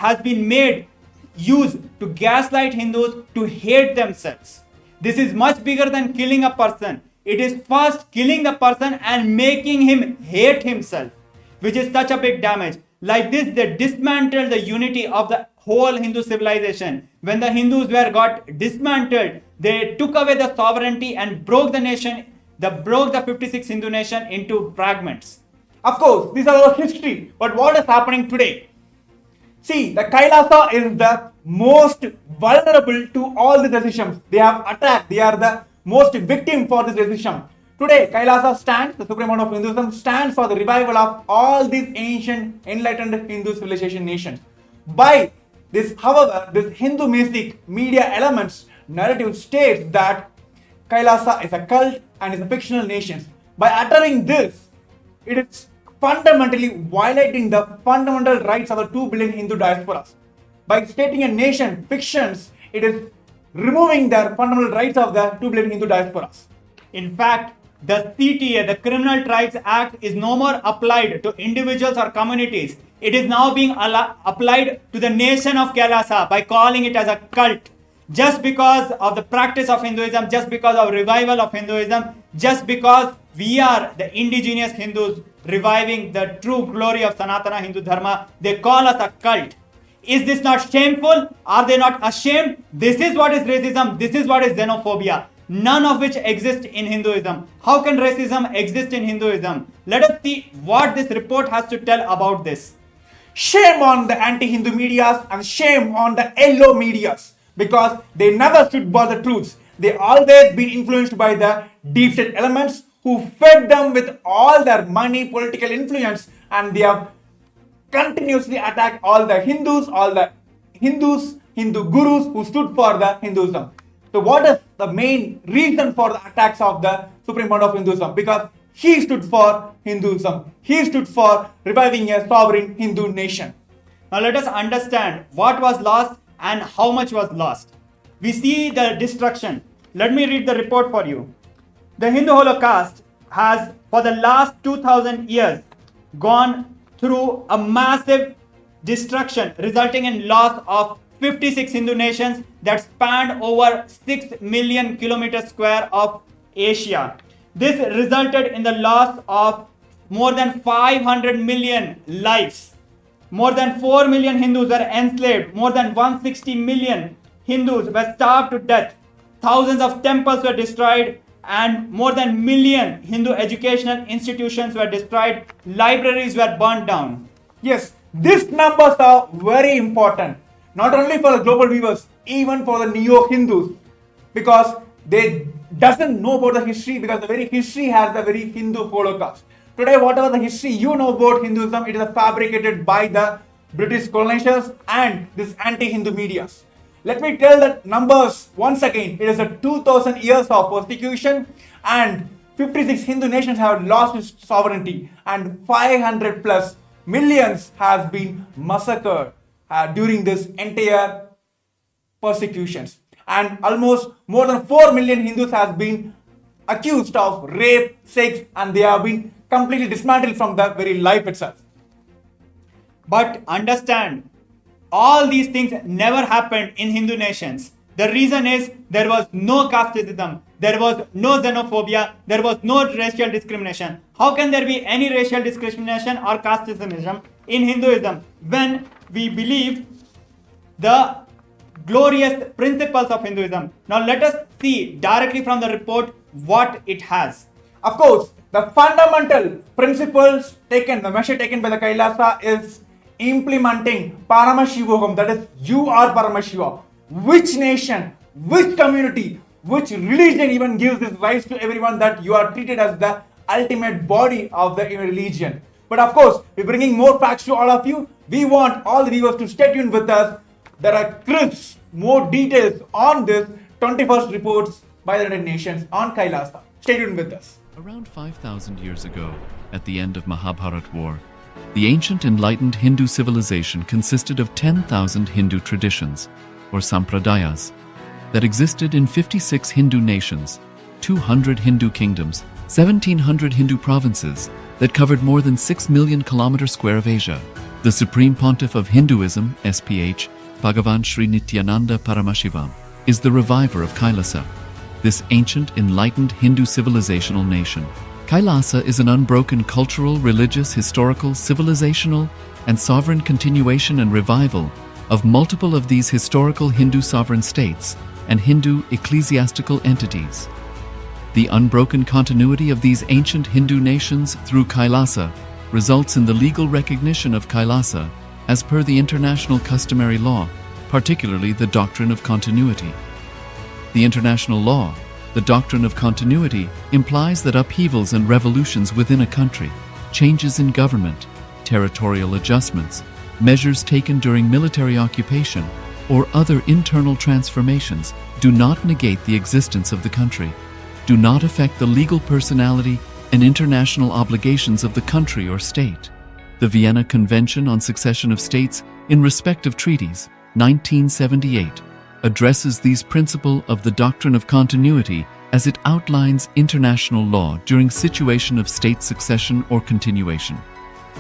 has been made used to gaslight Hindus to hate themselves. This is much bigger than killing a person. It is first killing the person and making him hate himself, which is such a big damage. Like this, they dismantled the unity of the whole Hindu civilization. When the Hindus got dismantled, they took away the sovereignty and broke the nation, broke the 56 Hindu nation into fragments. Of course, these are our history, but what is happening today? See, the KAILASA is the most vulnerable to all the decisions. They have attacked, they are the most victim for this decision. Today, KAILASA stands, the Supreme Pontiff of Hinduism stands for the revival of all these ancient enlightened Hindu civilization nations. By this, however, this Hindu mystic media elements narrative states that KAILASA is a cult and is a fictional nation. By uttering this, it is fundamentally violating the fundamental rights of the 2 billion Hindu diasporas. By stating a nation fictions, it is removing their fundamental rights of the 2 billion Hindu diasporas. In fact, the CTA, the Criminal Tribes Act, is no more applied to individuals or communities. It is now being applied to the nation of KAILASA by calling it as a cult. Just because of the practice of Hinduism, just because of revival of Hinduism, just because we are the indigenous Hindus reviving the true glory of Sanatana Hindu Dharma, they call us a cult. Is this not shameful? Are they not ashamed? This is what is racism. This is what is xenophobia. None of which exist in Hinduism. How can racism exist in Hinduism? Let us see what this report has to tell about this. Shame on the anti-Hindu medias and shame on the yellow medias, because they never stood for the truths. They always been influenced by the deep state elements who fed them with all their money, political influence, and they have continuously attacked all the Hindus, Hindu gurus who stood for the Hinduism. So what is the main reason for the attacks of the Supreme Pontiff of Hinduism? Because he stood for Hinduism. He stood for reviving a sovereign Hindu nation. Now let us understand what was lost and how much was lost. We see the destruction. Let me read the report for you. The Hindu Holocaust has, for the last 2000 years, gone through a massive destruction, resulting in loss of 56 Hindu nations that spanned over 6 million kilometers square of Asia. This resulted in the loss of more than 500 million lives. More than 4 million Hindus were enslaved. More than 160 million Hindus were starved to death. Thousands of temples were destroyed, and more than million Hindu educational institutions were destroyed. Libraries were burned down. Yes, these numbers are very important, not only for the global viewers, even for the neo-Hindus, because they doesn't know about the history, because the very history has the very Hindu Holocaust. Today, whatever the history you know about Hinduism, it is fabricated by the British colonizers and this anti-Hindu medias. Let me tell the numbers once again. It is a 2000 years of persecution, and 56 Hindu nations have lost its sovereignty, and 500 plus millions has been massacred during this entire persecutions. And almost more than 4 million Hindus has been accused of rape, sex, and they have been completely dismantled from the very life itself. But understand, all these things never happened in Hindu nations. The reason is there was no casteism, there was no xenophobia, there was no racial discrimination. How can there be any racial discrimination or casteism in Hinduism when we believe the glorious principles of Hinduism? Now let us see directly from the report what it has. Of course, the fundamental principles taken, the measure taken by the KAILASA is implementing Paramashivam, that is, you are Paramashiva. Which nation, which community, which religion even gives this rights to everyone that you are treated as the ultimate body of the religion? But of course, we're bringing more facts to all of you. We want all the viewers to stay tuned with us. There are crisp, more details on this 21st reports by the United Nations on KAILASA. Stay tuned with us. Around 5,000 years ago, at the end of Mahabharat War, the ancient enlightened Hindu civilization consisted of 10,000 Hindu traditions, or sampradayas, that existed in 56 Hindu nations, 200 Hindu kingdoms, 1,700 Hindu provinces that covered more than 6 million kilometers square of Asia. The Supreme Pontiff of Hinduism, SPH, BHAGAVAN Nithyananda Paramashivamam, is the reviver of KAILASA, this ancient, enlightened Hindu civilizational nation. KAILASA is an unbroken cultural, religious, historical, civilizational, and sovereign continuation and revival of multiple of these historical Hindu sovereign states and Hindu ecclesiastical entities. The unbroken continuity of these ancient Hindu nations through KAILASA results in the legal recognition of KAILASA as per the international customary law, particularly the doctrine of continuity. The international law, the doctrine of continuity, implies that upheavals and revolutions within a country, changes in government, territorial adjustments, measures taken during military occupation, or other internal transformations do not negate the existence of the country, do not affect the legal personality and international obligations of the country or state. The Vienna Convention on Succession of States in respect of treaties, 1978, addresses these principles of the doctrine of continuity as it outlines international law during situation of state succession or continuation.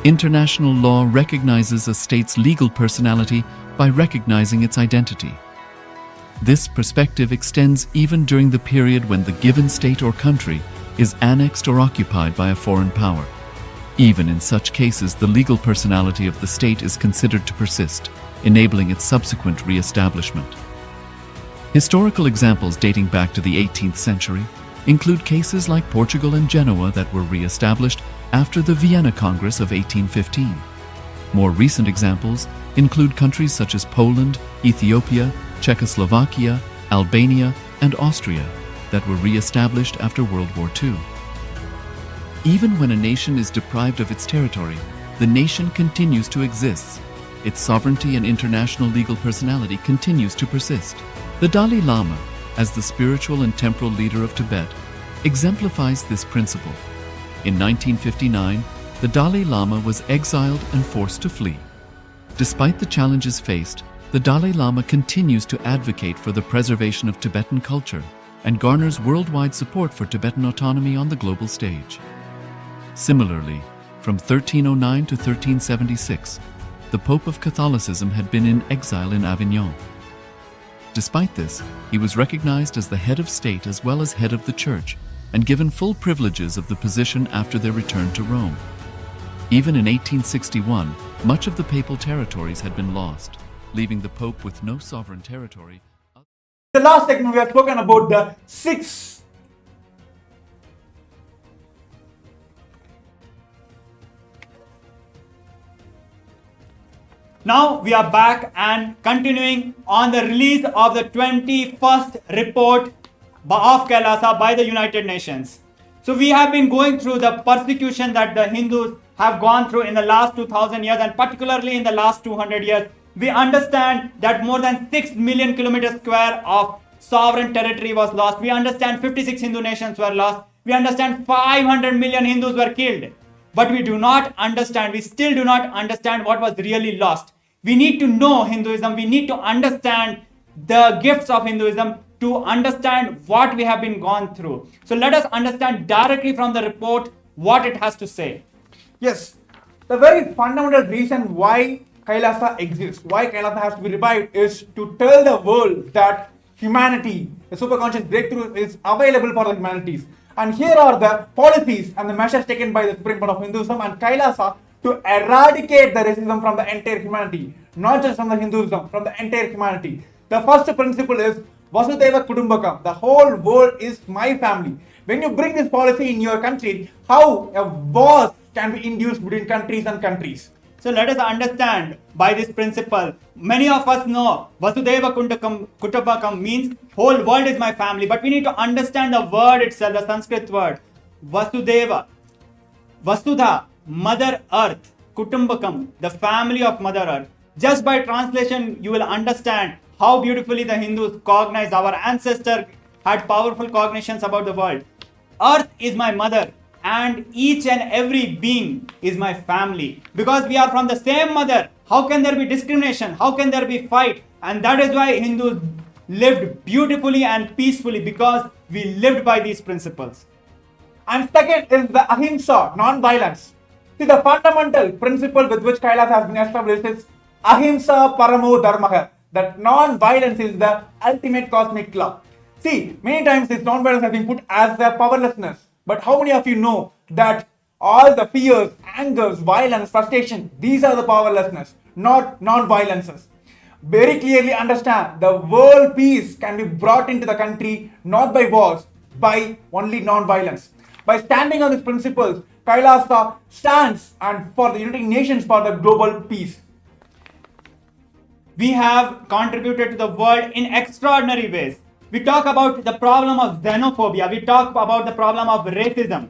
International law recognizes a state's legal personality by recognizing its identity. This perspective extends even during the period when the given state or country is annexed or occupied by a foreign power. Even in such cases, the legal personality of the state is considered to persist, enabling its subsequent re-establishment. Historical examples dating back to the 18th century include cases like Portugal and Genoa that were re-established after the Vienna Congress of 1815. More recent examples include countries such as Poland, Ethiopia, Czechoslovakia, Albania, and Austria that were re-established after World War II. Even when a nation is deprived of its territory, the nation continues to exist. Its sovereignty and international legal personality continues to persist. The Dalai Lama, as the spiritual and temporal leader of Tibet, exemplifies this principle. In 1959, the Dalai Lama was exiled and forced to flee. Despite the challenges faced, the Dalai Lama continues to advocate for the preservation of Tibetan culture and garners worldwide support for Tibetan autonomy on the global stage. Similarly, from 1309 to 1376, the Pope of Catholicism had been in exile in Avignon. Despite this, he was recognized as the head of state as well as head of the church and given full privileges of the position after their return to Rome. Even in 1861, much of the papal territories had been lost, leaving the Pope with no sovereign territory. The last segment we have spoken about the 6 Now we are back and continuing on the release of the 21st report of KAILASA by the United Nations. So we have been going through the persecution that the Hindus have gone through in the last 2000 years and particularly in the last 200 years. We understand that more than 6 million kilometers square of sovereign territory was lost. We understand 56 Hindu nations were lost. We understand 500 million Hindus were killed. But we do not understand, we still do not understand what was really lost. We need to know Hinduism, we need to understand the gifts of Hinduism to understand what we have been gone through. So let us understand directly from the report what it has to say. Yes, the very fundamental reason why KAILASA exists, why KAILASA has to be revived, is to tell the world that humanity, the superconscious breakthrough, is available for the humanities. And here are the policies and the measures taken by the Supreme Pontiff of Hinduism and KAILASA to eradicate the racism from the entire humanity, not just from the Hinduism, from the entire humanity. The first principle is Vasudhaiva Kutumbakam. The whole world is my family. When you bring this policy in your country, how a war can be induced between countries and countries? So let us understand by this principle. Many of us know Vasudhaiva Kutumbakam means whole world is my family. But we need to understand the word itself, the Sanskrit word. Vasudhaiva, Vasudha, Mother Earth, Kutumbakam, the family of Mother Earth. Just by translation, you will understand how beautifully the Hindus cognize. Our ancestor had powerful cognitions about the world. Earth is my mother. And each and every being is my family. Because we are from the same mother, how can there be discrimination? How can there be fight? And that is why Hindus lived beautifully and peacefully, because we lived by these principles. And second is the ahimsa, non-violence. See, the fundamental principle with which Kailasa has been established is ahimsa paramo dharmaha, that non-violence is the ultimate cosmic law. See, many times this non-violence has been put as the powerlessness. But how many of you know that all the fears, angers, violence, frustration, these are the powerlessness, not non-violences. Very clearly understand the world peace can be brought into the country not by wars, by only non-violence. By standing on these principles, Kailasa stands and for the United Nations for the global peace. We have contributed to the world in extraordinary ways. We talk about the problem of xenophobia. We talk about the problem of racism.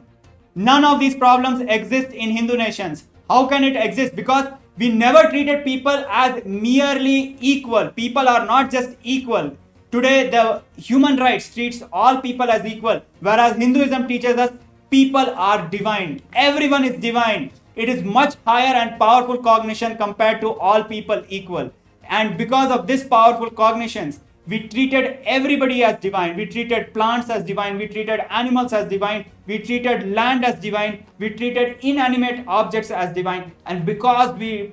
None of these problems exist in Hindu nations. How can it exist? Because we never treated people as merely equal. People are not just equal. Today, the human rights treats all people as equal, whereas Hinduism teaches us people are divine. Everyone is divine. It is much higher and powerful cognition compared to all people equal. And because of this powerful cognitions, we treated everybody as divine. We treated plants as divine. We treated animals as divine. We treated land as divine. We treated inanimate objects as divine. And because we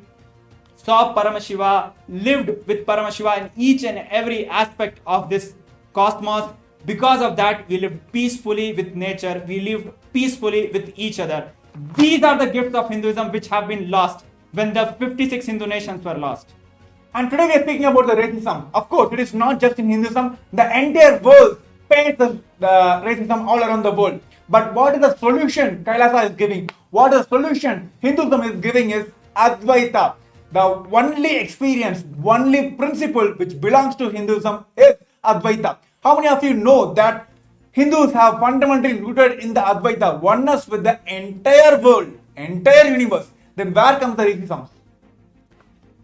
saw Paramashiva, lived with Paramashiva in each and every aspect of this cosmos, because of that, we lived peacefully with nature. We lived peacefully with each other. These are the gifts of Hinduism which have been lost when the 56 Hindu nations were lost. And today we are speaking about the racism. Of course, it is not just in Hinduism. The entire world faces the racism all around the world. But what is the solution Kailasa is giving? What is the solution Hinduism is giving is Advaita. The only experience, only principle which belongs to Hinduism is Advaita. How many of you know that Hindus have fundamentally rooted in the Advaita, oneness with the entire world, entire universe? Then where comes the racism?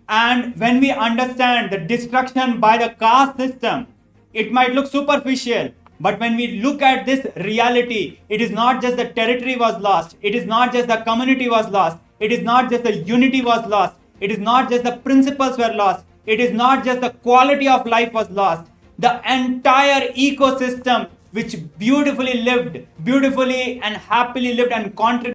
And when we understand the destruction by the caste system, it might look superficial. But when we look at this reality, it is not just the territory was lost. It is not just the community was lost. It is not just the unity was lost. It is not just the principles were lost. It is not just the quality of life was lost. The entire ecosystem which beautifully lived, beautifully and happily lived and contributed